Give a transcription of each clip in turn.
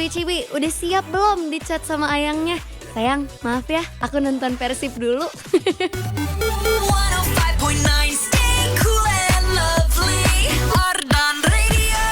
Ciwi, udah siap belum di chat sama ayangnya? Sayang, maaf ya, aku nonton Persib dulu. 105.9 Stay cool and lovely Ardan Radio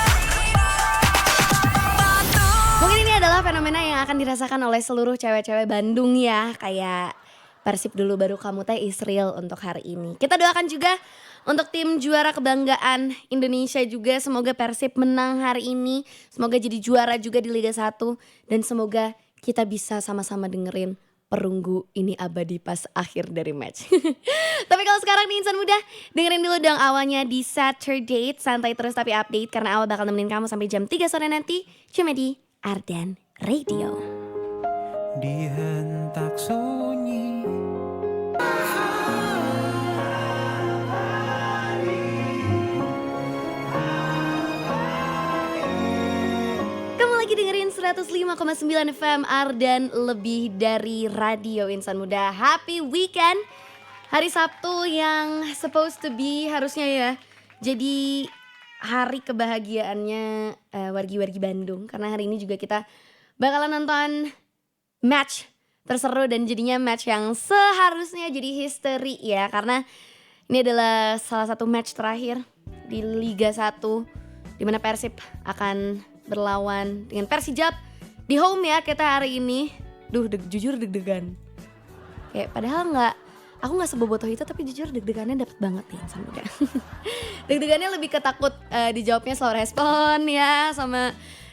Mungkin ini adalah fenomena yang akan dirasakan oleh seluruh cewek-cewek Bandung ya. Kayak Persib dulu baru kamu teh is real untuk hari ini. Kita doakan juga untuk tim juara kebanggaan Indonesia juga. Semoga Persib menang hari ini. Semoga jadi juara juga di Liga 1. Dan semoga kita bisa sama-sama dengerin perunggu ini abadi pas akhir dari match. Tapi kalau sekarang nih insan muda, dengerin dulu dong awalnya di Saturday. Santai terus tapi update karena awal bakal nemenin kamu sampai jam 3 sore nanti. Cuma di Ardan Radio. Dihentak sunyi. Kamu lagi dengerin 105,9 FM Ardan, lebih dari radio insan muda. Happy weekend. Hari Sabtu yang supposed to be harusnya ya jadi hari kebahagiaannya wargi-wargi Bandung. Karena hari ini juga kita bakalan nonton match terseru dan jadinya match yang seharusnya jadi history ya. Karena ini adalah salah satu match terakhir di Liga 1 di mana Persib akan berlawan dengan Persijap di home ya kita hari ini. Jujur deg-degan. Kayak padahal aku nggak sebobotoh itu, tapi jujur deg-degannya dapet banget nih sama dia. Deg-degannya lebih ke takut dijawabnya slow respon ya, sama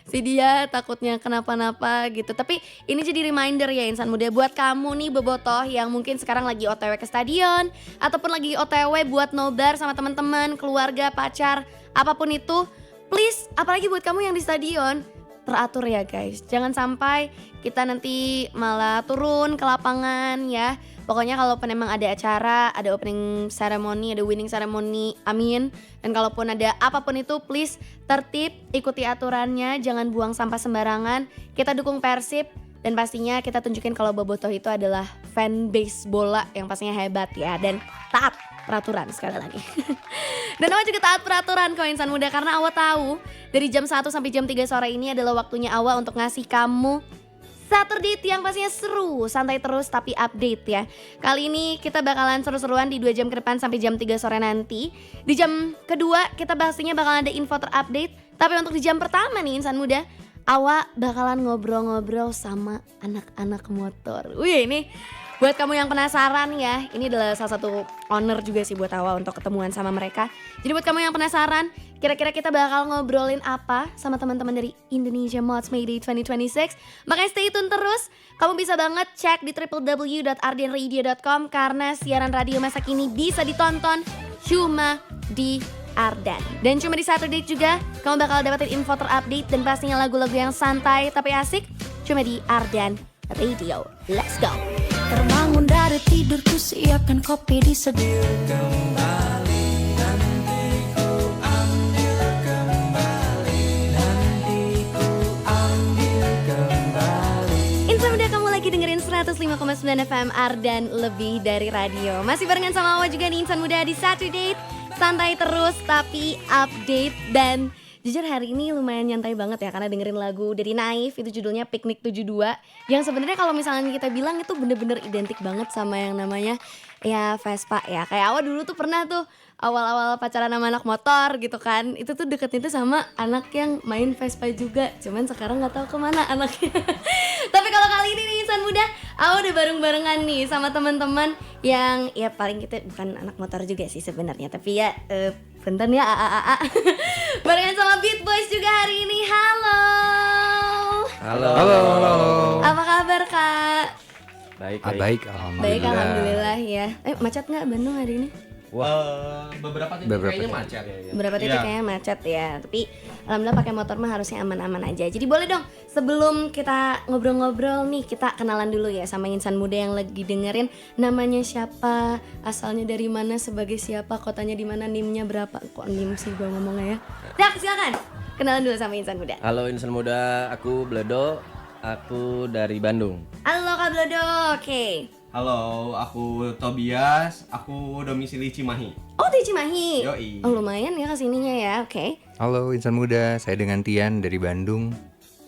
si dia takutnya kenapa-napa gitu. Tapi ini jadi reminder ya insan muda buat kamu nih bobotoh yang mungkin sekarang lagi OTW ke stadion ataupun lagi OTW buat nobar sama teman-teman, keluarga, pacar, apapun itu. Please, apalagi buat kamu yang di stadion, teratur ya guys. Jangan sampai kita nanti malah turun ke lapangan ya. Pokoknya kalaupun emang ada acara, ada opening ceremony, ada winning ceremony, amin. Dan kalaupun ada apapun itu, please tertib, ikuti aturannya, jangan buang sampah sembarangan. Kita dukung Persib dan pastinya kita tunjukin kalau Bobotoh itu adalah fan base bola yang pastinya hebat ya. Dan taat peraturan sekali lagi. Dan Awa juga taat peraturan kok insan muda. Karena Awa tahu dari jam 1 sampai jam 3 sore ini adalah waktunya Awa untuk ngasih kamu Saturday yang pastinya seru, santai terus tapi update ya. Kali ini kita bakalan seru-seruan di 2 jam ke depan sampai jam 3 sore nanti. Di jam kedua kita pastinya bakalan ada info terupdate. Tapi untuk di jam pertama nih insan muda, Awa bakalan ngobrol-ngobrol sama anak-anak motor. Wih ini buat kamu yang penasaran ya, ini adalah salah satu honor juga sih buat Awa untuk ketemuan sama mereka. Jadi buat kamu yang penasaran, kira-kira kita bakal ngobrolin apa sama teman-teman dari Indonesia Mods Mayday 2026. Makanya stay tune terus. Kamu bisa banget cek di www.ardenradio.com karena siaran radio masa kini bisa ditonton cuma di Ardan. Dan cuma di Saturday juga kamu bakal dapetin info terupdate dan pastinya lagu-lagu yang santai tapi asik cuma di Ardan Radio. Let's go. Terbangun dari tidurku siapkan kopi di sedia Kembali, nanti ku ambil kembali. Nanti ku ambil kembali. Insan muda, kamu lagi dengerin 105,9 FM Ardan, lebih dari radio. Masih barengan sama Awa juga nih insan muda di Saturday. Santai terus tapi update. Dan jujur hari ini lumayan nyantai banget ya karena dengerin lagu dari Naif, itu judulnya Piknik 72. Yang sebenarnya kalau misalnya kita bilang itu bener-bener identik banget sama yang namanya ya Vespa ya. Kayak Awa dulu tuh pernah tuh awal-awal pacaran sama anak motor gitu kan. Itu tuh deketnya tuh sama anak yang main Vespa juga. Cuman sekarang gak tahu kemana anaknya. Tapi kalau kali ini nih insan muda, Awa udah bareng-barengan nih sama teman-teman yang ya paling kita bukan anak motor juga sih sebenarnya. Tapi ya bentar ya barengan sama Beat Boys juga hari ini. Halo. Halo. Apa kabar kak? Baik. Baik alhamdulillah ya. Macet nggak Bandung hari ini? Wah, beberapa titik kayaknya macet. Beberapa titik kayaknya macet ya. Tapi alhamdulillah pakai motor mah harusnya aman-aman aja. Jadi boleh dong sebelum kita ngobrol-ngobrol nih, kita kenalan dulu ya sama insan muda yang lagi dengerin. Namanya siapa, asalnya dari mana, sebagai siapa, kotanya di mana, NIM-nya berapa. Kok NIM sih gua ngomongnya ya. Dak, silakan. Kenalan dulu sama insan muda. Halo insan muda, aku Bledo, aku dari Bandung. Halo Kak Blodo, oke. Halo, aku Tobias, aku domisili Cimahi. Oh di Cimahi. Yoi. Oh lumayan ya kesininya ya, oke. Halo insan muda, saya dengan Tian dari Bandung.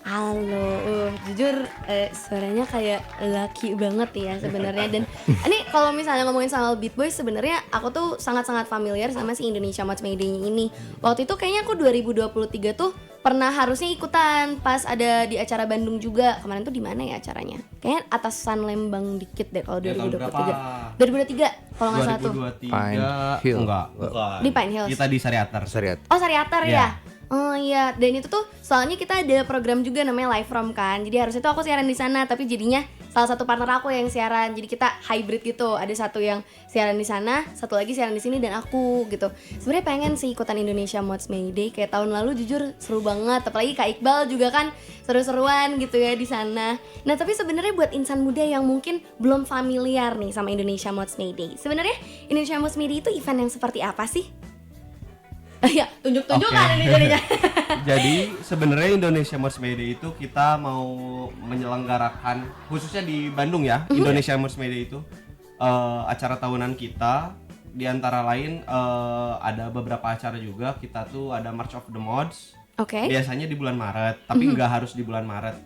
Halo, jujur suaranya kayak laki banget ya sebenarnya. Dan ini kalau misalnya ngomongin soal Beat Boys, sebenarnya aku tuh sangat-sangat familiar sama si Indonesia Match Mayday ini. Waktu itu kayaknya aku 2023 tuh pernah harusnya ikutan pas ada di acara Bandung juga. Kemarin tuh di mana ya acaranya? Kayaknya atasan Lembang dikit deh kalau Ya, tahun 2023. 2023 kalau nggak salah tuh. 2023 Pine Hill. enggak, bukan. Di Pine Hills. Kita di Sariater. Seriat. Oh, Sariater Iya. ya? Oh iya, dan itu tuh soalnya kita ada program juga namanya Live From kan. Jadi harusnya tuh aku siaran di sana, tapi jadinya salah satu partner aku yang siaran. Jadi kita hybrid gitu. Ada satu yang siaran di sana, satu lagi siaran di sini dan aku gitu. Sebenarnya pengen sih ikutan Indonesia Mods Mayday kayak tahun lalu, jujur seru banget. Apalagi Kak Iqbal juga kan seru-seruan gitu ya di sana. Nah, tapi sebenarnya buat insan muda yang mungkin belum familiar nih sama Indonesia Mods Mayday. Sebenarnya Indonesia Mods Mayday itu event yang seperti apa sih? Ya, tunjuk-tunjukkan Oke. ini jadinya. Jadi sebenarnya Indonesia Mods Mayday itu kita mau menyelenggarakan khususnya di Bandung ya, Indonesia Mods Mayday itu acara tahunan kita. Di antara lain ada beberapa acara juga. Kita tuh ada March of the Mods. Oke. Biasanya di bulan Maret, tapi nggak harus di bulan Maret.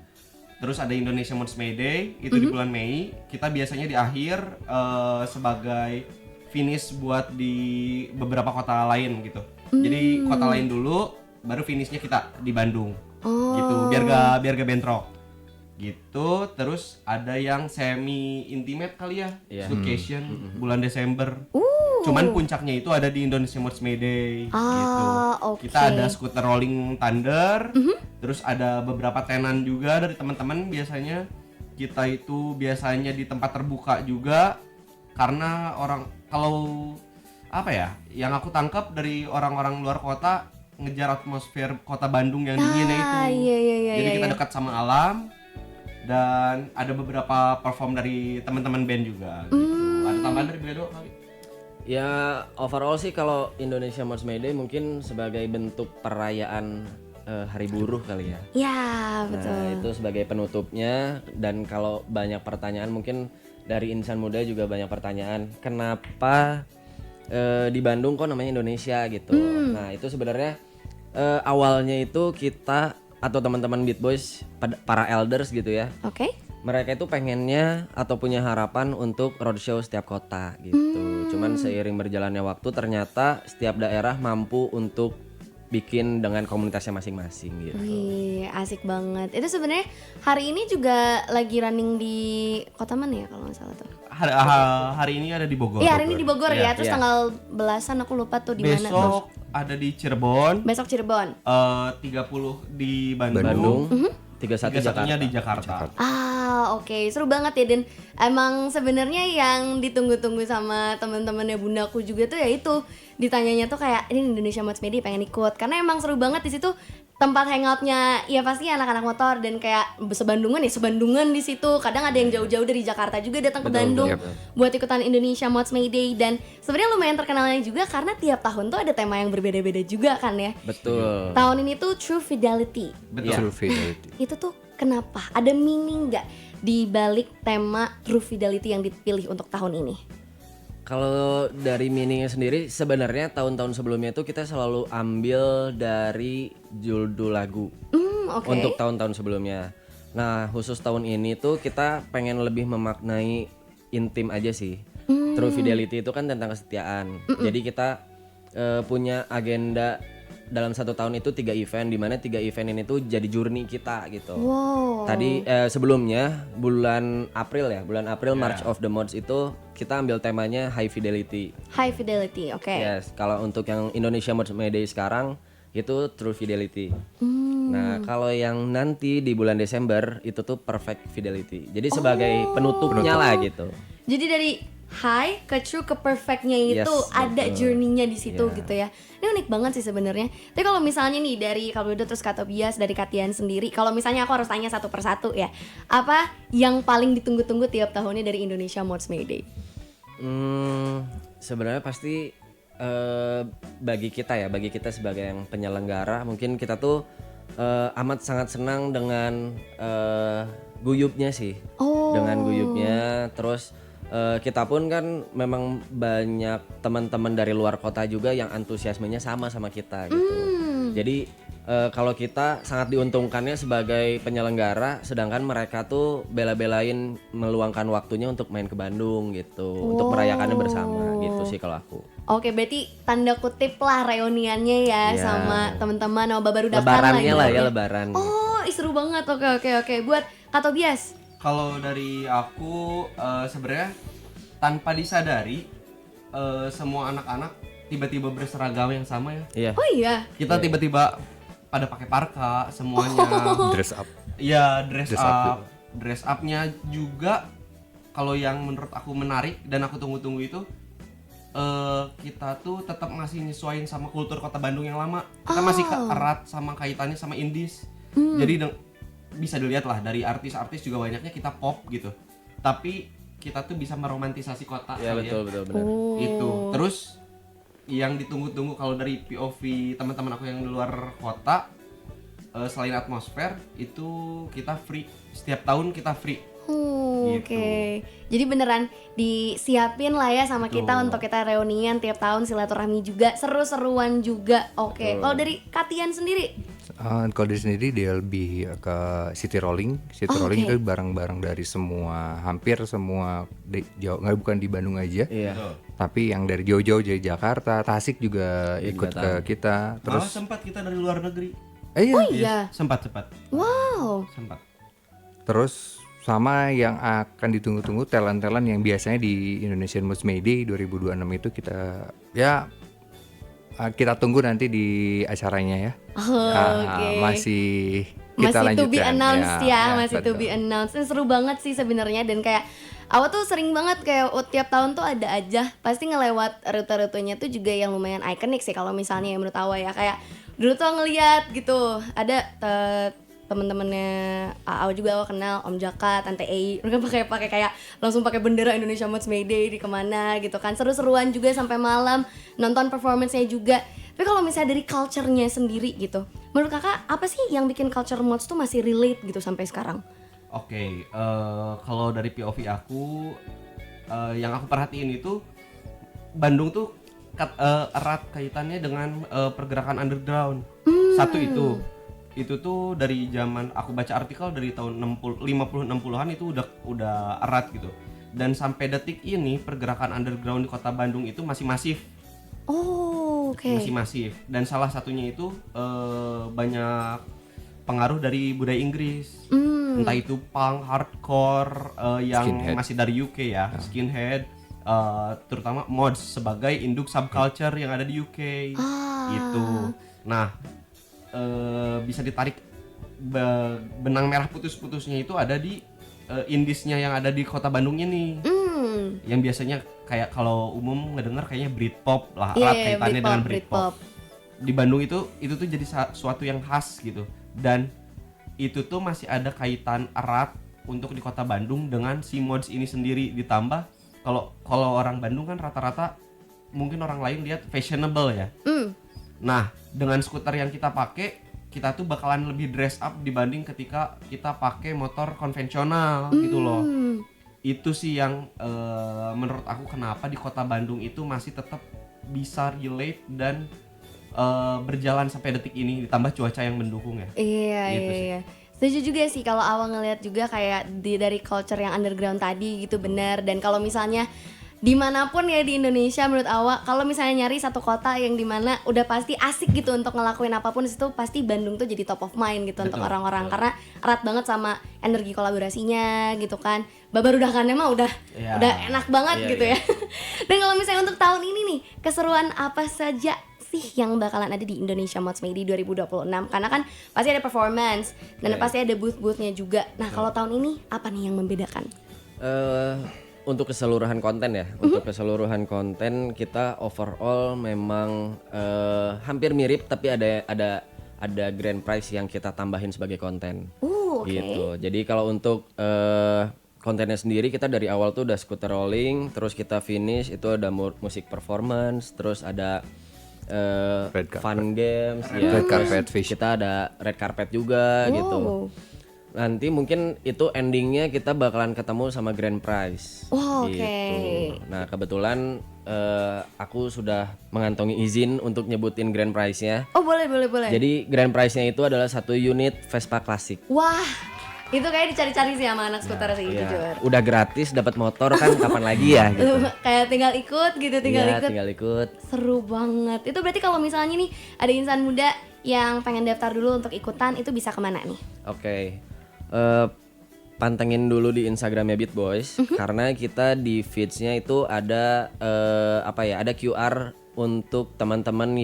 Terus ada Indonesia Mods Mayday itu di bulan Mei. Kita biasanya di akhir sebagai finish buat di beberapa kota lain gitu. Jadi kota lain dulu, baru finishnya kita di Bandung. Gitu, biar gak bentrok. Gitu, terus ada yang semi intimate kali ya, Iya. staycation bulan Desember. Cuman puncaknya itu ada di Indonesia Mods Mayday gitu. Oke. Kita ada Scooter Rolling Thunder, terus ada beberapa tenan juga dari teman-teman biasanya. Kita itu biasanya di tempat terbuka juga karena orang kalau apa ya, yang aku tangkap dari orang-orang luar kota ngejar atmosfer kota Bandung yang dinginnya itu. Iya, Jadi kita iya. dekat sama alam dan ada beberapa perform dari teman-teman band juga gitu. Ada tambahan dari Bledo kali? Ya overall sih kalau Indonesia Mods Mayday mungkin sebagai bentuk perayaan Hari Buruh kali ya. Ya, betul. Nah itu sebagai penutupnya. Dan kalau banyak pertanyaan mungkin dari insan muda juga banyak pertanyaan kenapa di Bandung kok namanya Indonesia gitu. Nah itu sebenarnya awalnya itu kita atau teman-teman Beat Boys para elders gitu ya, Oke. mereka itu pengennya atau punya harapan untuk roadshow setiap kota gitu. Cuman seiring berjalannya waktu ternyata setiap daerah mampu untuk bikin dengan komunitasnya masing-masing gitu. Wih, asik banget. Itu sebenarnya hari ini juga lagi running di kota mana ya kalau nggak salah tuh? Hari ini ada di Bogor. Iya, hari ini di Bogor ya. Terus Iya. tanggal belasan aku lupa tuh di mana. Besok ada di Cirebon, Besok Cirebon. 30 di Bandung, Bandung, 31 31-nya Jakarta. di Jakarta. Oke, seru banget ya. Dan emang sebenarnya yang ditunggu-tunggu sama teman-temannya bundaku juga tuh ya itu ditanyanya tuh kayak ini Indonesia Mods Mayday pengen ikut karena emang seru banget di situ tempat hangoutnya ya pasti anak-anak motor dan kayak sebandungan di situ. Kadang ada yang jauh-jauh dari Jakarta juga datang ke Bandung buat ikutan Indonesia Mods Mayday dan sebenarnya lumayan terkenalnya juga karena tiap tahun tuh ada tema yang berbeda-beda juga kan ya. Betul. Tahun ini tuh True Fidelity. Betul. True Fidelity. Itu tuh kenapa? Ada meaning nggak di balik tema True Fidelity yang dipilih untuk tahun ini? Kalau dari meaningnya sendiri sebenarnya tahun-tahun sebelumnya itu kita selalu ambil dari judul lagu Oke. untuk tahun-tahun sebelumnya. Nah khusus tahun ini tuh kita pengen lebih memaknai intim aja sih. True Fidelity itu kan tentang kesetiaan. Jadi kita punya agenda dalam satu tahun itu 3 event, di mana 3 event ini tuh jadi journey kita gitu. Wow. Tadi sebelumnya bulan April March of the Mods itu kita ambil temanya High Fidelity. High Fidelity, oke. Yes, kalau untuk yang Indonesia Mods Mayday sekarang itu True Fidelity. Nah, kalau yang nanti di bulan Desember itu tuh Perfect Fidelity. Jadi sebagai penutupnya lah gitu. Jadi dari high ke true ke perfectnya itu Yes, ada betul. journey-nya di situ Iya. gitu ya. Ini unik banget sih sebenarnya. Tapi kalau misalnya nih dari kalau udah terus kata Bias dari Katian sendiri, kalau misalnya aku harus tanya satu persatu ya, apa yang paling ditunggu-tunggu tiap tahunnya dari Indonesia Mods Mayday? Sebenarnya pasti bagi kita sebagai yang penyelenggara mungkin kita tuh amat sangat senang dengan guyupnya sih. Dengan guyupnya terus kita pun kan memang banyak teman-teman dari luar kota juga yang antusiasmenya sama kita gitu. Jadi kalau kita sangat diuntungkannya sebagai penyelenggara, sedangkan mereka tuh bela-belain meluangkan waktunya untuk main ke Bandung gitu, untuk merayakannya bersama gitu sih kalau aku. Oke, berarti tanda kutip lah reuniannya ya Iya. sama teman-teman sama babarudakan Lebarannya lah ya, ibaratnya. lebaran. Oh, seru banget. Oke. Buat Kak Tobias. Kalau dari aku sebenarnya tanpa disadari semua anak-anak tiba-tiba berseragam yang sama ya. Iya. Oh iya. Kita tiba-tiba pada pakai parka semuanya. Dress up. Iya, dress Dress up up. Dress up-nya juga kalau yang menurut aku menarik dan aku tunggu-tunggu itu kita tuh tetap masih nyesuaiin sama kultur kota Bandung yang lama. Kita masih erat sama kaitannya sama indies. Jadi bisa dilihat lah dari artis-artis juga banyaknya kita pop gitu. Tapi kita tuh bisa meromantisasi kota Iya, kali ya. betul benar. Itu. Terus yang ditunggu-tunggu kalau dari POV teman-teman aku yang di luar kota, selain atmosfer itu kita free, setiap tahun kita free. Oke. Gitu. Jadi beneran disiapin lah ya sama kita Betul. untuk kita reunian tiap tahun, silaturahmi juga, seru-seruan juga. Oke. Kalau dari Katian sendiri? Kalau dari sendiri dia lebih ke city rolling. City Oh, rolling oke. itu barang-barang dari semua, hampir semua Jawa, nggak bukan di Bandung aja. Iya. Tapi yang dari jauh-jauh dari Jakarta, Tasik juga Iya, ikut juga ke tahu. kita. Malah Terus sempat kita dari luar negeri. iya. Oh iya. Sempat. Wow. Sempat. Terus sama yang akan ditunggu-tunggu talent-talent yang biasanya di Indonesian Most May Day 2026 itu kita tunggu nanti di acaranya ya. Oke. Masih kita Masih to be lanjutkan. announced ya, masih to betul. be announced. Ini seru banget sih sebenarnya dan kayak awal tuh sering banget kayak tiap tahun tuh ada aja pasti ngelewat rute-rutenya tuh juga yang lumayan ikonik sih kalau misalnya yang menurut Awa ya, kayak dulu tuh ngeliat gitu ada temen-temennya Awa juga Awa kenal Om Jaka, Tante Ei, mereka pakai kayak langsung pakai bendera Indonesia Mods Mayday di kemana gitu kan, seru-seruan juga sampai malam nonton performance-nya juga. Tapi kalau misalnya dari culture-nya sendiri gitu, menurut kakak apa sih yang bikin culture mods tuh masih relate gitu sampai sekarang? Oke, kalau dari POV aku yang aku perhatiin itu Bandung tuh erat kaitannya dengan pergerakan underground. Satu itu tuh dari zaman aku baca artikel dari tahun 50-60-an itu udah erat gitu. Dan sampai detik ini pergerakan underground di Kota Bandung itu masih masif. Oh, oke. Masih masif. Dan salah satunya itu banyak pengaruh dari budaya Inggris. Entah itu punk, hardcore yang Skinhead. masih dari UK ya, skinhead, terutama mods sebagai induk subculture yang ada di UK gitu. Nah, bisa ditarik benang merah putus-putusnya itu ada di indiesnya yang ada di Kota Bandung ini. Yang biasanya kayak kalau umum ngedenger kayaknya Britpop lah, Iya, erat iya, kaitannya Britpop, dengan Britpop. Britpop. Di Bandung itu tuh jadi suatu yang khas gitu, dan itu tuh masih ada kaitan erat untuk di Kota Bandung dengan si mods ini sendiri. Ditambah kalau orang Bandung kan rata-rata mungkin orang lain lihat fashionable ya. Nah, dengan skuter yang kita pakai, kita tuh bakalan lebih dress up dibanding ketika kita pakai motor konvensional gitu loh. Itu sih yang menurut aku kenapa di Kota Bandung itu masih tetap bisa relate dan berjalan sampai detik ini, ditambah cuaca yang mendukung ya. Iya, Gitu iya, sih. iya. Setuju juga sih kalau awal ngelihat juga kayak dari culture yang underground tadi gitu, benar. Dan kalau misalnya dimanapun ya di Indonesia menurut Awa, kalau misalnya nyari satu kota yang dimana udah pasti asik gitu untuk ngelakuin apapun di situ, pasti Bandung tuh jadi top of mind gitu untuk Betul, orang-orang, betul. karena erat banget sama energi kolaborasinya gitu kan. Babarudakannya mah udah Iya. enak banget Iya, gitu iya. ya. Dan kalau misalnya untuk tahun ini nih, keseruan apa saja sih yang bakalan ada di Indonesia Mods Mayday 2026? Karena kan pasti ada performance dan Iya, pasti ada booth-boothnya juga. Nah, kalau tahun ini apa nih yang membedakan? Untuk keseluruhan konten ya, untuk keseluruhan konten kita overall memang hampir mirip, tapi ada grand prize yang kita tambahin sebagai konten. Oke. Gitu. Jadi kalau untuk kontennya sendiri kita dari awal tuh udah scooter rolling, terus kita finish itu ada musik performance, terus ada Red carpet. fun games, Red terus carpet fish. kita ada red carpet juga gitu. Wow. nanti mungkin itu endingnya kita bakalan ketemu sama grand prize. Oh, gitu. oke. Nah kebetulan aku sudah mengantongi izin untuk nyebutin grand prize-nya. Oh boleh. Jadi grand prize-nya itu adalah 1 unit Vespa klasik. Wah, itu kayak dicari-cari sih sama anak skuter sih, Iya, jujur. udah gratis dapat motor kan kapan lagi ya gitu. Kayak tinggal ikut gitu, tinggal Iya, ikut. tinggal ikut. Seru banget. Itu berarti kalau misalnya nih ada insan muda yang pengen daftar dulu untuk ikutan, itu bisa kemana nih? Oke. Pantengin dulu di Instagramnya Beat Boys karena kita di feeds-nya itu ada ada QR untuk teman-teman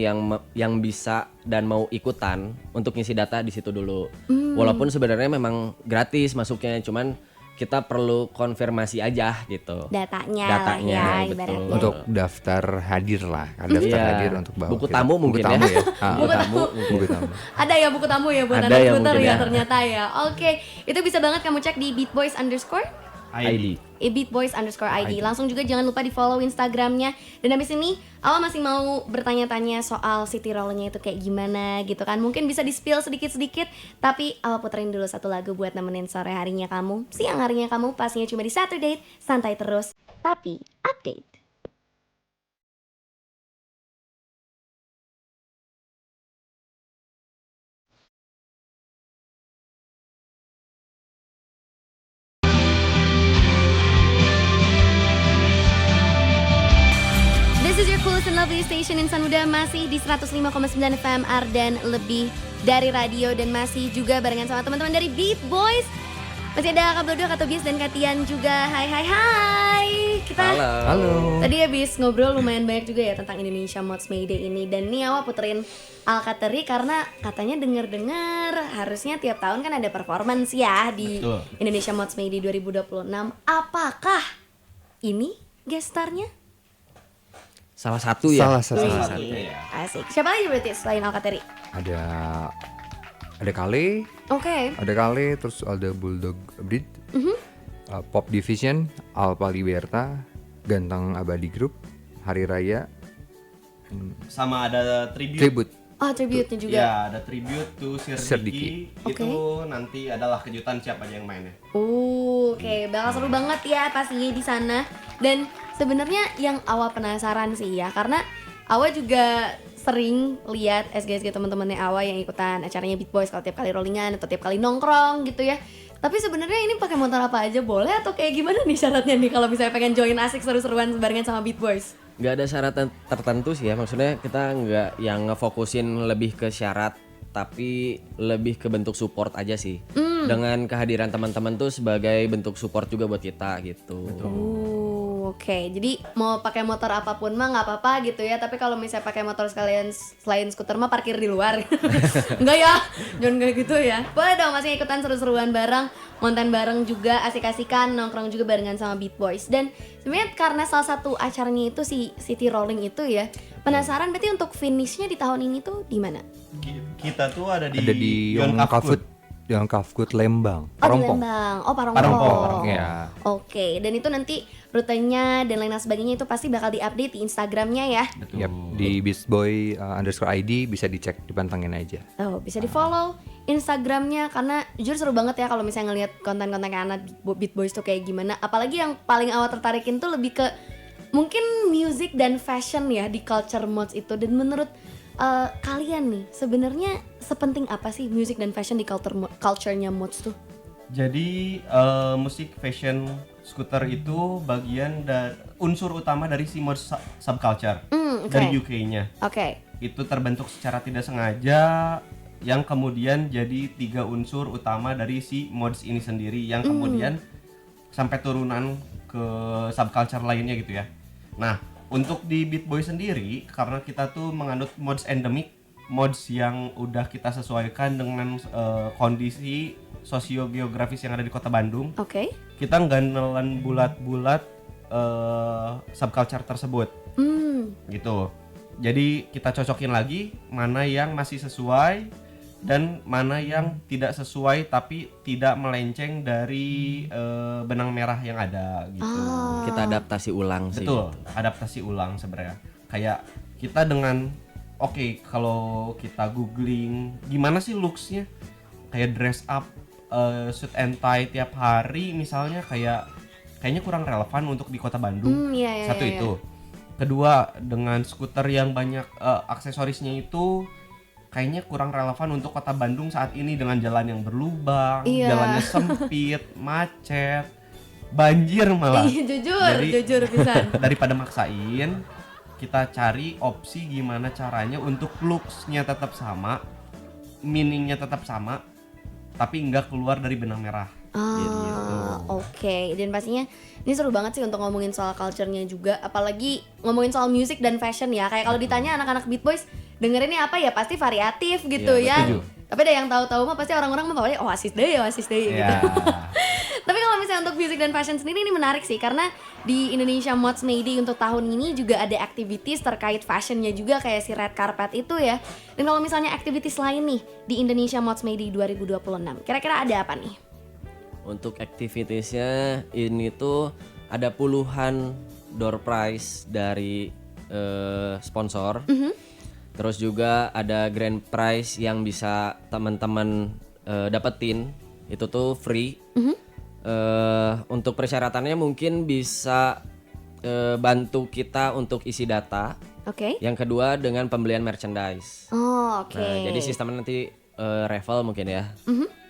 yang bisa dan mau ikutan untuk ngisi data di situ dulu. Walaupun sebenarnya memang gratis masuknya, cuman kita perlu konfirmasi aja gitu. Datanya Datanya, lah ya, betul. ibaratnya. Untuk daftar hadir lah, daftar Iya. hadir untuk bawa Buku kita. tamu mungkin tamu ya. Ah, Buku tamu. buku tamu. Ada ya buku tamu ya buat Ada anak ya skuter mungkin ya ya. ternyata ya. Oke, itu bisa banget kamu cek di beatboys_ID. ID. beatboys_ID. Langsung juga jangan lupa di follow Instagramnya. Dan habis ini Awa masih mau bertanya-tanya soal city rollingnya itu kayak gimana gitu kan. Mungkin bisa di spill sedikit-sedikit. Tapi Awa puterin dulu satu lagu buat nemenin sore harinya kamu, siang harinya kamu. Pastinya cuma di Saturday, santai terus tapi update. This is your coolest and lovely station Insan Muda, masih di 105,9 FM dan lebih dari radio, dan masih juga barengan sama teman-teman dari Beat Boys. Masih ada Kak Blodo, Kak Tobias, dan Kak Tian juga. Hai. Kita Halo. tadi habis ngobrol lumayan banyak juga ya tentang Indonesia Mods May Day ini. Dan nih Awa puterin Alkateri karena katanya dengar-dengar harusnya tiap tahun kan ada performance ya di Betul. Indonesia Mods May Day 2026. Apakah ini gestarnya? Salah satu ya. Salah satu. Wih, asik. Siapa lagi berarti selain Alkateri? Ada Kale, Oke. terus ada Bulldog Breed, Pop Division, Alpa Liberta, Ganteng Abadi Group, Hari Raya, Sama ada tribute. Tribute. Oh, tribute-nya juga. Ya, ada tribute to Serdiki. Serdiki. Oke. Itu nanti adalah kejutan siapa aja yang mainnya. Oke, bakal seru banget ya pastinya di sana. Dan sebenarnya yang Awa penasaran sih ya, karena Awa juga sering lihat SG-SG teman-temannya Awa yang ikutan acaranya Beat Boys kalau tiap kali rollingan atau tiap kali nongkrong gitu ya. Tapi sebenarnya ini pakai motor apa aja boleh atau kayak gimana nih syaratnya nih kalau misalnya pengen join asik seru-seruan barengan sama Beat Boys? Nggak ada syarat tertentu sih ya, maksudnya kita nggak yang ngefokusin lebih ke syarat tapi lebih ke bentuk support aja sih. Dengan kehadiran teman-teman tuh sebagai bentuk support juga buat kita gitu. Oke, jadi mau pakai motor apapun mah nggak apa-apa gitu ya. Tapi kalau misalnya pakai motor sekalian selain skuter mah parkir di luar. Enggak ya, jangan kayak gitu ya. Boleh dong masih ikutan seru-seruan bareng, konten bareng juga, asik-asikan, nongkrong juga barengan sama Beat Boys. Dan sebenarnya karena salah satu acaranya itu si City Rolling itu ya, penasaran berarti untuk finishnya di tahun ini tuh di mana? Kita tuh ada di Yongkavut, Yongkavut Lembang, Oh di Parompong. Lembang, oh Parompong. Parompong, ya. Oke, dan itu nanti rutenya dan lain sebagainya itu pasti bakal diupdate di Instagramnya ya. Yap, di beastboy_ID bisa dicek, dipantengin aja. Oh, bisa di follow Instagramnya karena jujur seru banget ya kalau misalnya ngelihat konten-konten anak Beat Boys tuh kayak gimana. Apalagi yang paling awal tertarikin tuh lebih ke mungkin music dan fashion ya di culture mods itu. Dan menurut kalian nih sebenarnya sepenting apa sih music dan fashion di culture-nya mods tuh? Jadi musik, fashion, skuter itu bagian dari unsur utama dari si mod subculture Oke. dari UK-nya. Oke. Itu terbentuk secara tidak sengaja yang kemudian jadi 3 unsur utama dari si mods ini sendiri yang kemudian sampai turunan ke subculture lainnya gitu ya. Nah, untuk di Beat Boy sendiri karena kita tuh menganut mods endemic, mods yang udah kita sesuaikan dengan kondisi sosiogeografis yang ada di Kota Bandung. Oke. Kita nggak nelan bulat-bulat subculture tersebut gitu. Jadi kita cocokin lagi mana yang masih sesuai dan mana yang tidak sesuai tapi tidak melenceng dari benang merah yang ada gitu. Kita adaptasi ulang sih. Betul, adaptasi ulang sebenarnya. Kayak kita dengan kalau kita googling gimana sih looksnya, kayak dress up suit and tie tiap hari misalnya kayaknya kurang relevan untuk di kota Bandung. Iya, iya, Satu iya, itu. Kedua, dengan skuter yang banyak aksesorisnya itu kayaknya kurang relevan untuk kota Bandung saat ini dengan jalan yang berlubang, Iya. jalannya sempit, macet, banjir malah. Iya, jujur, Jadi- jujur pisan. Daripada maksain, kita cari opsi gimana caranya untuk looks-nya tetap sama, meaning-nya tetap sama, tapi nggak keluar dari benang merah. Gitu. Oke. Dan pastinya ini seru banget sih untuk ngomongin soal culture-nya juga, apalagi ngomongin soal musik dan fashion ya. Kayak kalau ditanya anak-anak Beat Boys dengerinnya apa ya, pasti variatif gitu Iya, ya. setuju. Tapi ada yang tahu-tahu mah pasti orang-orang mah pokoknya Oasis deh gitu. Ya. Tapi kalau misalnya untuk music dan fashion sendiri ini menarik sih, karena di Indonesia Mods May Day untuk tahun ini juga ada activities terkait fashionnya juga kayak si red carpet itu ya. Dan kalau misalnya activities lain nih di Indonesia Mods May Day 2026, kira-kira ada apa nih? Untuk activitiesnya ini tuh ada puluhan door prize dari sponsor. Terus juga ada grand prize yang bisa teman-teman dapetin, itu tuh free. Untuk persyaratannya mungkin bisa bantu kita untuk isi data. Oke. Yang kedua dengan pembelian merchandise. Oh, oke. Nah, jadi sistemnya nanti raffle mungkin ya.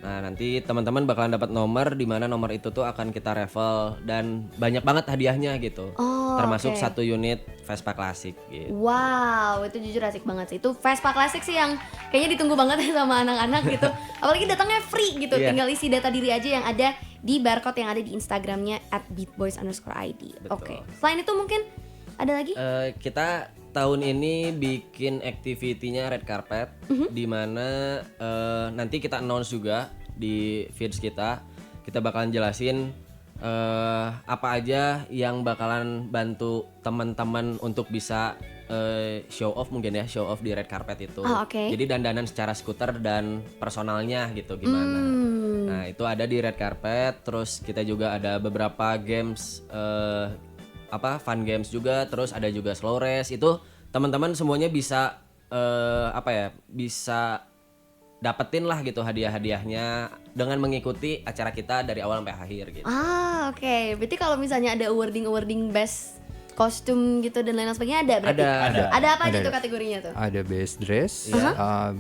Nah, nanti teman-teman bakalan dapat nomor, di mana nomor itu tuh akan kita raffle dan banyak banget hadiahnya gitu. Oh, Termasuk oke. 1 unit Vespa klasik gitu. Wow, itu jujur asik banget sih. Itu Vespa klasik sih yang kayaknya ditunggu banget ya sama anak-anak gitu. Apalagi datangnya free gitu, Iya. tinggal isi data diri aja yang ada di barcode yang ada di Instagramnya @beatboys_id. Betul. Oke. Selain itu mungkin ada lagi? Kita tahun ini bikin activity-nya red carpet, di mana nanti kita announce juga di feeds kita. Kita bakalan jelasin apa aja yang bakalan bantu teman-teman untuk bisa show off mungkin ya, show off di red carpet itu. Oh, oke. Jadi dandanan secara skuter dan personalnya gitu gimana. Nah, itu ada di red carpet. Terus kita juga ada beberapa games fun games juga, terus ada juga slow race. Itu teman-teman semuanya bisa bisa dapetin lah gitu hadiah-hadiahnya dengan mengikuti acara kita dari awal sampai akhir gitu. Oke. Berarti kalau misalnya ada awarding best kostum gitu dan lain sebagainya ada berarti? Ada. Ada apa aja Ada. tuh kategorinya tuh? Ada best dress,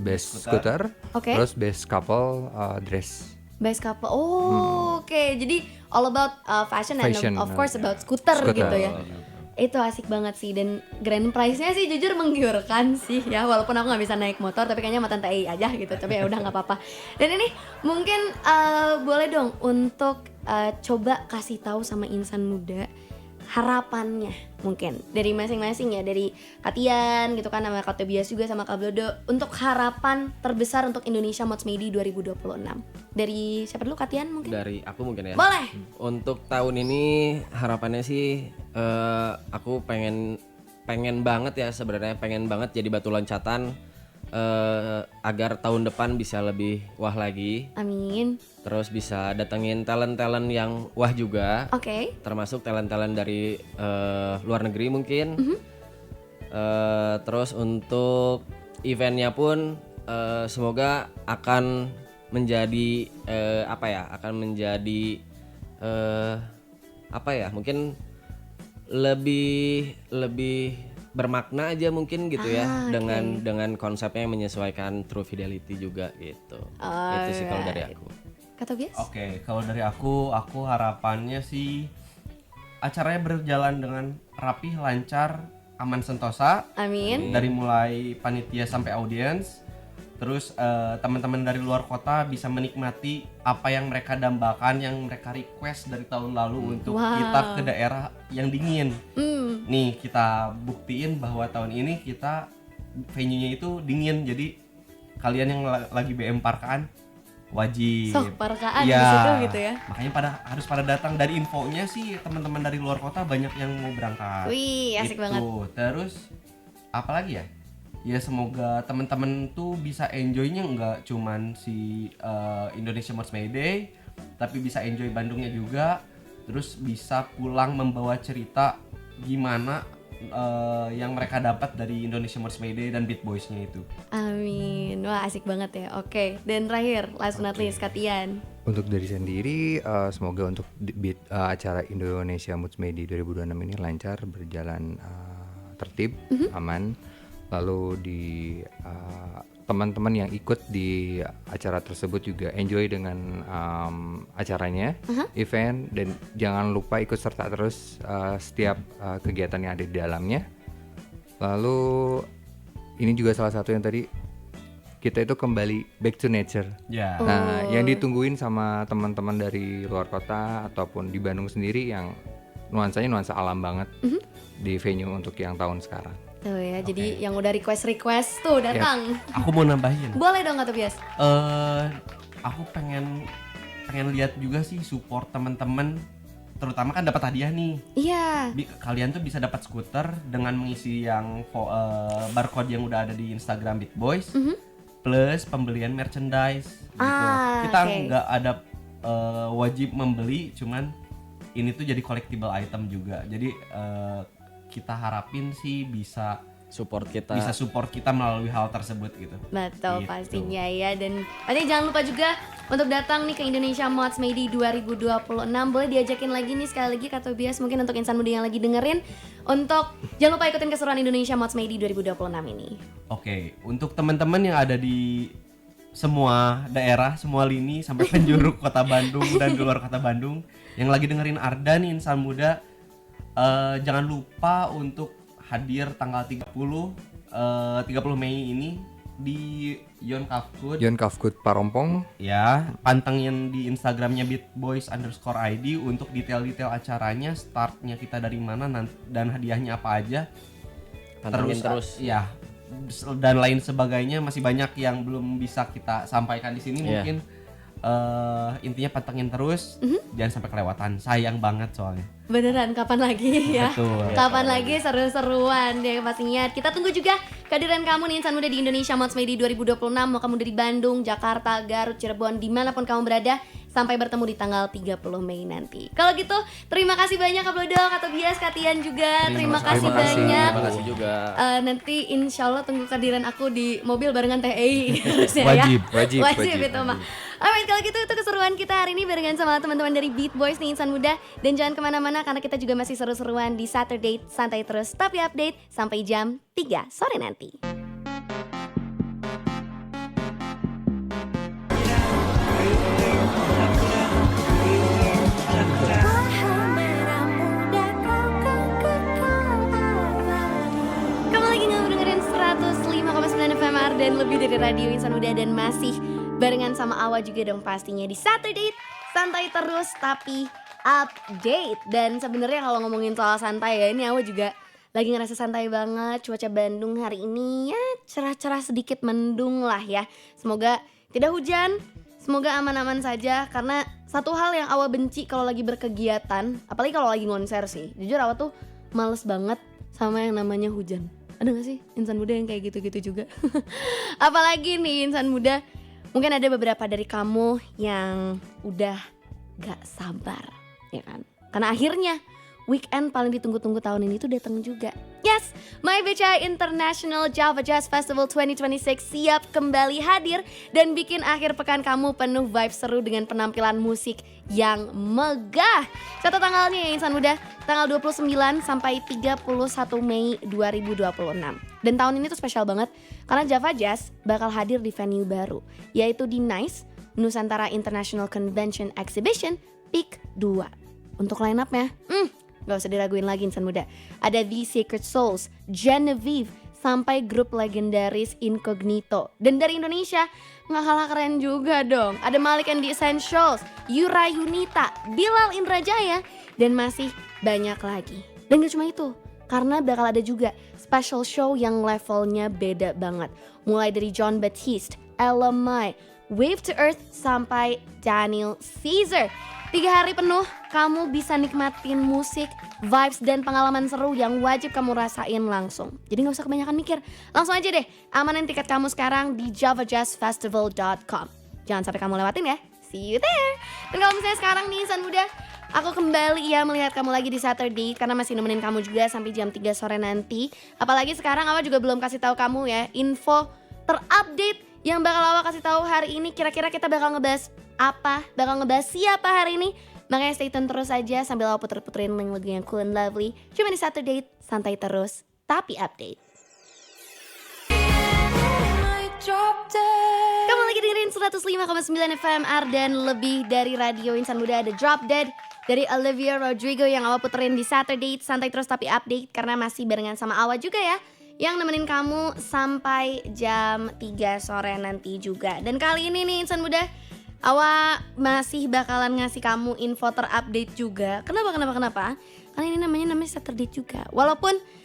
best scooter, Oke. terus best couple dress. Best couple. Oh, oke. Jadi all about fashion and Fashion, of course about scooter scooter. gitu ya. Itu asik banget sih, dan grand prize-nya sih jujur menggiurkan sih ya, walaupun aku nggak bisa naik motor tapi kayaknya sama Tante Ei aja gitu, tapi ya udah nggak apa-apa. Dan ini mungkin boleh dong untuk coba kasih tahu sama insan muda harapannya mungkin dari masing-masing ya, dari Katian gitu kan, sama Kak Tobias juga sama Kak Blodo, untuk harapan terbesar untuk Indonesia Mods May Day 2026. Dari siapa dulu, Katian mungkin? Dari aku mungkin ya. Boleh. Untuk tahun ini harapannya sih aku pengen banget ya, sebenarnya pengen banget jadi batu loncatan agar tahun depan bisa lebih wah lagi. Amin. Terus bisa datengin talent-talent yang wah juga. Oke. Termasuk talent-talent dari luar negeri mungkin. Terus untuk eventnya pun semoga akan menjadi akan menjadi mungkin lebih bermakna aja mungkin gitu ya, dengan konsepnya yang menyesuaikan True Fidelity juga gitu. Itu sih kalau dari aku. Kak Tobias? Oke, kalau dari aku harapannya sih acaranya berjalan dengan rapih, lancar, aman, sentosa. Amin. Dari mulai panitia sampai audiens. Terus teman-teman dari luar kota bisa menikmati apa yang mereka dambakan, yang mereka request dari tahun lalu untuk Wow. kita ke daerah yang dingin. Nih kita buktiin bahwa tahun ini kita venue-nya itu dingin. Jadi kalian yang lagi BM Parkaan wajib. Sok parkaan Iya. di situ gitu ya. Makanya harus pada datang. Dari infonya sih teman-teman dari luar kota banyak yang mau berangkat. Wih, asik Gitu. banget. Terus apalagi ya? Ya semoga teman-teman tuh bisa enjoynya nggak cuman si Indonesia Mods May Day, tapi bisa enjoy Bandungnya juga. Terus bisa pulang membawa cerita gimana yang mereka dapat dari Indonesia Mods May Day dan Beat Boys-nya itu. Amin. Wah, asik banget ya. Oke. Dan terakhir, last but not least, Katian. Untuk dari sendiri, semoga untuk acara Indonesia Moods Medi 2026 ini lancar, berjalan tertib, aman. Lalu teman-teman yang ikut di acara tersebut juga enjoy dengan acaranya, event, dan jangan lupa ikut serta terus setiap kegiatan yang ada di dalamnya. Lalu ini juga salah satu yang tadi kita itu kembali back to nature. Ya. Nah, yang ditungguin sama teman-teman dari luar kota ataupun di Bandung sendiri yang nuansanya nuansa alam banget di venue untuk yang tahun sekarang. Tuh ya, jadi yang udah request tuh datang. Aku mau nambahin. Boleh dong Kak Tobias. Aku pengen lihat juga sih support teman-teman, terutama kan dapat hadiah nih. Iya. Kalian tuh bisa dapat skuter dengan mengisi yang barcode yang udah ada di Instagram Beat Boys, plus pembelian merchandise. Gitu. Kita nggak ada wajib membeli, cuman ini tuh jadi collectible item juga. Jadi kita harapin sih bisa Support kita. melalui hal tersebut gitu. Betul Gitu. pastinya ya. Dan pastinya jangan lupa juga untuk datang nih ke Indonesia Moods Medi 2026. Boleh diajakin lagi nih sekali lagi Kak Tobias, mungkin untuk insan muda yang lagi dengerin, untuk jangan lupa ikutin keseruan Indonesia Moods Medi 2026 ini. Oke, untuk teman-teman yang ada di semua daerah, semua lini sampai penjuru kota Bandung dan di luar kota Bandung yang lagi dengerin Arda nih insan muda, jangan lupa untuk hadir tanggal 30 Mei ini di Yon Kafkut Parompong. Ya, pantengin di Instagramnya beatboys_id untuk detail-detail acaranya, startnya kita dari mana dan hadiahnya apa aja. Pantengin terus. Ya, dan lain sebagainya, masih banyak yang belum bisa kita sampaikan di sini. Mungkin intinya pantengin terus, jangan sampai kelewatan, sayang banget soalnya. Beneran, kapan lagi ya? Betul. Kapan lagi seru-seruan deh pastinya. Kita tunggu juga kehadiran kamu nih insan muda di Indonesia Moods Medi 2026. Mau kamu dari Bandung, Jakarta, Garut, Cirebon, dimanapun kamu berada, sampai bertemu di tanggal 30 Mei nanti. Kalau gitu, terima kasih banyak Kak Blodo, Kak Tobias, Kak Tian juga. Terima kasih banyak. Terima kasih juga. Nanti insya Allah tunggu kehadiran aku di mobil barengan TEI. Wajib. itu mah. Alright, kalau gitu itu keseruan kita hari ini barengan sama teman-teman dari Beat Boys nih insan muda. Dan jangan kemana-mana karena kita juga masih seru-seruan di Saturday Santai Terus tapi update sampai jam 3 sore nanti. Kamu lagi dengerin 105,9 FM dan lebih dari radio insan muda, dan masih barengan sama Awa juga dong pastinya di Saturday Santai Terus tapi update. Dan sebenarnya kalau ngomongin soal santai ya, ini Awa juga lagi ngerasa santai banget. Cuaca Bandung hari ini ya cerah-cerah sedikit mendung lah ya. Semoga tidak hujan, semoga aman-aman saja. Karena satu hal yang Awa benci kalau lagi berkegiatan, apalagi kalau lagi konser sih, jujur Awa tuh males banget sama yang namanya hujan. Ada gak sih insan muda yang kayak gitu-gitu juga? Apalagi nih insan muda, mungkin ada beberapa dari kamu yang udah gak sabar, ya kan? Karena akhirnya weekend paling ditunggu-tunggu tahun ini tuh datang juga. Yes, My BCI International Java Jazz Festival 2026 siap kembali hadir dan bikin akhir pekan kamu penuh vibe seru dengan penampilan musik yang megah. Catat tanggalnya ya insan muda, tanggal 29 sampai 31 Mei 2026. Dan tahun ini tuh spesial banget karena Java Jazz bakal hadir di venue baru, yaitu di NICE, Nusantara International Convention Exhibition, PIK 2. Untuk line up-nya, gak usah diraguin lagi insan muda. Ada The Sacred Souls, Genevieve, sampai grup legendaris Incognito. Dan dari Indonesia, gak kalah keren juga dong. Ada Malik and the Essentials, Yura Yunita, Bilal Indrajaya, dan masih banyak lagi. Dan gak cuma itu, karena bakal ada juga special show yang levelnya beda banget. Mulai dari John Baptiste, Ella Mai, Wave to Earth, sampai Daniel Caesar. 3 hari penuh kamu bisa nikmatin musik, vibes, dan pengalaman seru yang wajib kamu rasain langsung. Jadi gak usah kebanyakan mikir, langsung aja deh amanin tiket kamu sekarang di javajazzfestival.com. Jangan sampai kamu lewatin ya. See you there. Dan kalau misalnya sekarang nih insan muda, aku kembali ya melihat kamu lagi di Saturday karena masih nemenin kamu juga sampai jam 3 sore nanti. Apalagi sekarang Awa juga belum kasih tahu kamu ya info terupdate yang bakal Awa kasih tahu hari ini. Kira-kira kita bakal ngebahas apa, bakal ngebahas siapa hari ini. Makanya stay tune terus aja sambil aku puter-puterin lagu yang cool and lovely. Cuma di Saturday, santai terus, tapi update. Kamu lagi dengerin 105,9 FM Ardan, lebih dari radio insan muda. Ada Drop Dead dari Olivia Rodrigo yang awal puterin di Saturday, santai terus tapi update. Karena masih barengan sama Awa juga ya, yang nemenin kamu sampai jam 3 sore nanti juga. Dan kali ini nih insan muda, Awa masih bakalan ngasih kamu info terupdate juga. Kenapa? Karena ini namanya Saturday juga. Walaupun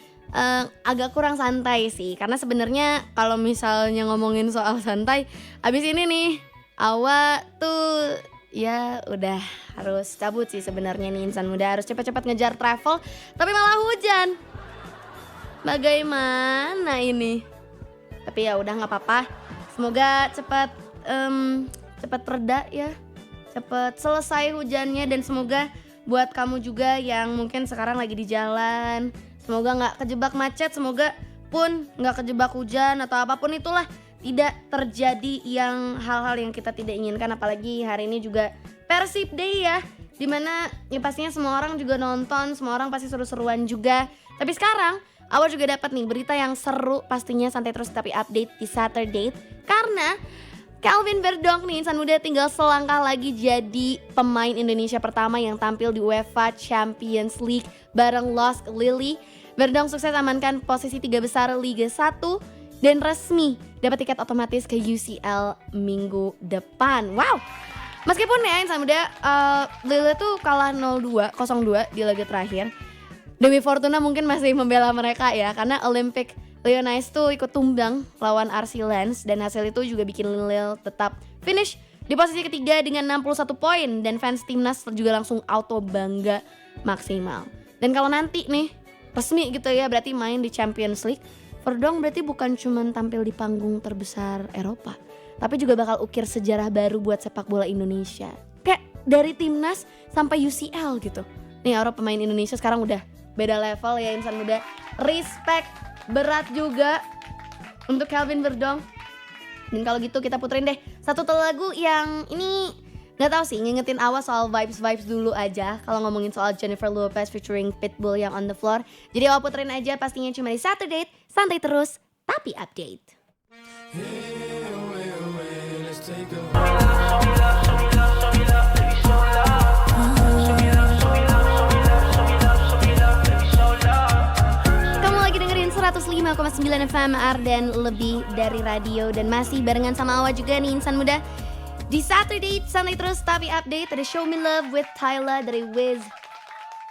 agak kurang santai sih. Karena sebenarnya kalau misalnya ngomongin soal santai, abis ini nih Awa tuh ya udah harus cabut sih sebenarnya nih insan muda. Harus cepat-cepat ngejar travel, tapi malah hujan. Bagaimana ini? Tapi ya udah nggak apa-apa. Semoga cepat reda ya, cepat selesai hujannya. Dan semoga buat kamu juga yang mungkin sekarang lagi di jalan, semoga nggak kejebak macet, semoga pun nggak kejebak hujan atau apapun itulah, tidak terjadi yang hal-hal yang kita tidak inginkan. Apalagi hari ini juga Persib Day ya, dimana ya pastinya semua orang juga nonton, semua orang pasti seru-seruan juga. Tapi sekarang Awa juga dapat nih berita yang seru, pastinya santai terus tapi update di Saturday. Karena Calvin Verdonk nih insan muda tinggal selangkah lagi jadi pemain Indonesia pertama yang tampil di UEFA Champions League bareng Lost Lily. Verdonk sukses amankan posisi 3 besar Liga 1 dan resmi dapat tiket otomatis ke UCL minggu depan. Wow. Meskipun ya insan muda, Lille tuh kalah 0-2 di laga terakhir. Demi Fortuna mungkin masih membela mereka ya, karena Olympic Lyonnais tuh ikut tumbang lawan RC Lens, dan hasil itu juga bikin Lille tetap finish di posisi ketiga dengan 61 poin, dan fans timnas juga langsung auto bangga maksimal. Dan kalau nanti nih resmi gitu ya, berarti main di Champions League, Verdonk berarti bukan cuma tampil di panggung terbesar Eropa, tapi juga bakal ukir sejarah baru buat sepak bola Indonesia. Kayak dari timnas sampai UCL gitu. Nih Eropa pemain Indonesia sekarang udah beda level ya insan muda. Respect berat juga untuk Calvin Verdonk. Dan kalau gitu kita puterin deh satu lagu yang ini nggak tahu sih, ngingetin Awa soal vibes dulu aja. Kalau ngomongin soal Jennifer Lopez featuring Pitbull yang On The Floor. Jadi Awa puterin aja, pastinya cuma di Saturday, santai terus tapi update. Kamu lagi dengerin 105,9 FM Ardan, lebih dari radio. Dan masih barengan sama Awa juga nih insan muda. Di Saturday, santai terus tapi update. Ada Show Me Love with Tyla dari Wiz,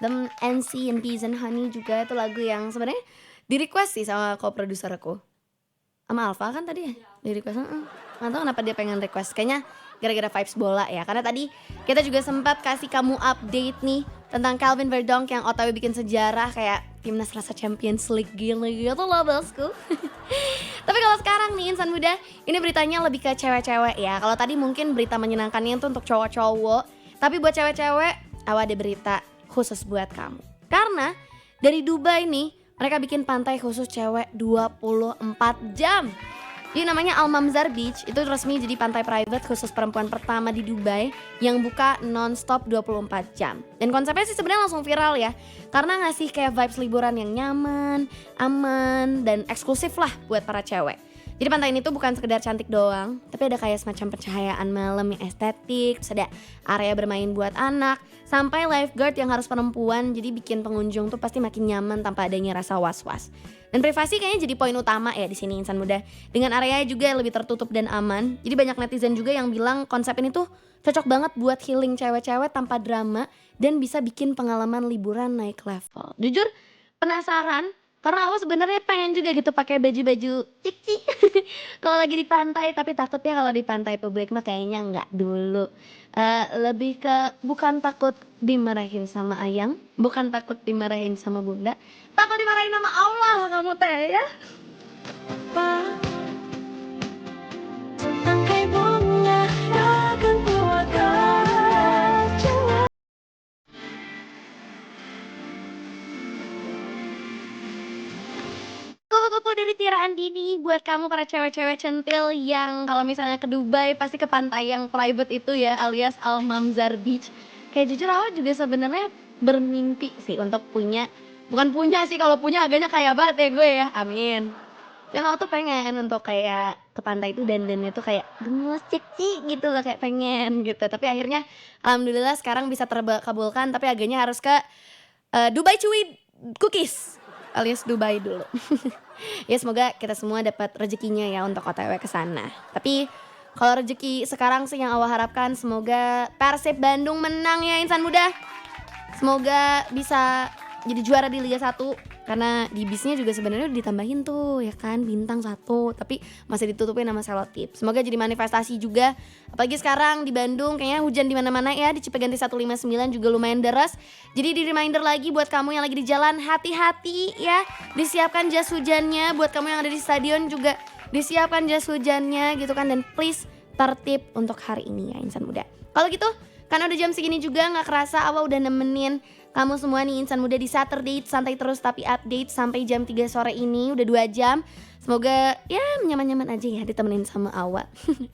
The NC and Peas and Honey juga. Itu lagu yang sebenarnya di request sih sama co-producer aku, sama Alfa kan tadi ya di request. Nggak tahu kenapa dia pengen request, kayaknya gara-gara vibes bola ya. Karena tadi kita juga sempat kasih kamu update nih tentang Calvin Verdonk yang OTW bikin sejarah kayak timnas rasa Champions League gitu loh bosku. Tapi kalau sekarang nih insan muda, ini beritanya lebih ke cewek-cewek ya. Kalau tadi mungkin berita menyenangkannya itu untuk cowok-cowok, tapi buat cewek-cewek, Awa ada berita khusus buat kamu. Karena dari Dubai nih, mereka bikin pantai khusus cewek 24 jam. Jadi namanya Al Mamzar Beach, itu resmi jadi pantai private khusus perempuan pertama di Dubai yang buka non-stop 24 jam. Dan konsepnya sih sebenarnya langsung viral ya, karena ngasih kayak vibes liburan yang nyaman, aman, dan eksklusif lah buat para cewek. Jadi pantai ini tuh bukan sekedar cantik doang, tapi ada kayak semacam pencahayaan malam yang estetik, terus ada area bermain buat anak, sampai lifeguard yang harus perempuan, jadi bikin pengunjung tuh pasti makin nyaman tanpa adanya rasa was-was. Dan privasi kayaknya jadi poin utama ya di sini insan muda. Dengan area juga lebih tertutup dan aman, jadi banyak netizen juga yang bilang konsep ini tuh cocok banget buat healing cewek-cewek tanpa drama dan bisa bikin pengalaman liburan naik level. Jujur penasaran, karena aku sebenarnya pengen juga gitu pakai baju-baju cik-cik kalau lagi di pantai, tapi takutnya kalau di pantai publik mah kayaknya nggak dulu. Lebih ke bukan takut dimarahin sama ayang, bukan takut dimarahin sama bunda, takut dimarahin sama Allah kamu teh ya. Tangkai bunga akan kuat kecewa. Kupu-kupu dari tiara sandi nih buat kamu para cewek-cewek centil yang kalau misalnya ke Dubai pasti ke pantai yang private itu ya, alias Al Mamzar Beach. Kayak jujur aku juga sebenarnya bermimpi sih untuk punya, bukan punya sih, kalau punya agaknya kaya banget ya gue ya, amin. Yang aku tuh pengen untuk kayak ke pantai itu dandannya tuh kayak gemes cik gitu loh, kayak pengen gitu. Tapi akhirnya alhamdulillah sekarang bisa terkabulkan, tapi agaknya harus ke Dubai Cuy Cookies alias Dubai dulu. Ya semoga kita semua dapat rezekinya ya untuk OTW ke sana. Tapi kalau rezeki sekarang sih yang awal harapkan semoga Persib Bandung menang ya insan muda. Semoga bisa jadi juara di Liga 1 karena di bisnya juga sebenarnya udah ditambahin tuh ya kan bintang 1 tapi masih ditutupin sama selotip. Semoga jadi manifestasi juga. Apalagi sekarang di Bandung kayaknya hujan di mana-mana ya, di Cipeganti 159 juga lumayan deras. Jadi di reminder lagi buat kamu yang lagi di jalan, hati-hati ya. Disiapkan jas hujannya, buat kamu yang ada di stadion juga disiapkan jas hujannya gitu kan, dan please tertib untuk hari ini ya insan muda. Kalau gitu karena udah jam segini juga gak kerasa Awa udah nemenin kamu semua nih insan muda di Saturday santai terus tapi update sampai jam 3 sore ini, udah 2 jam. Semoga ya nyaman-nyaman aja ya ditemenin sama Awa.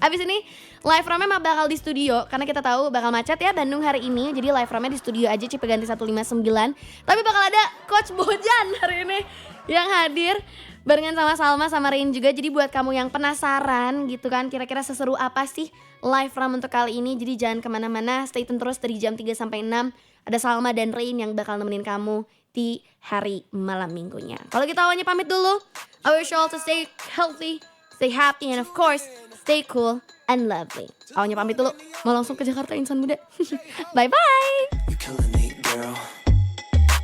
Abis ini live ramnya bakal di studio karena kita tahu bakal macet ya Bandung hari ini. Jadi live ramnya di studio aja Cipeganti 159. Tapi bakal ada Coach Bojan hari ini yang hadir barengan sama Salma sama Rain juga. Jadi buat kamu yang penasaran gitu kan kira-kira seseru apa sih live ram untuk kali ini, jadi jangan kemana-mana, stay tune terus dari jam 3 sampai 6. Ada Salma dan Rain yang bakal nemenin kamu di hari malam minggunya. Kalau kita awalnya pamit dulu. I wish you all to stay healthy, stay happy, and of course, stay cool and lovely. Awalnya pamit dulu, mau langsung ke Jakarta insan muda. Bye-bye.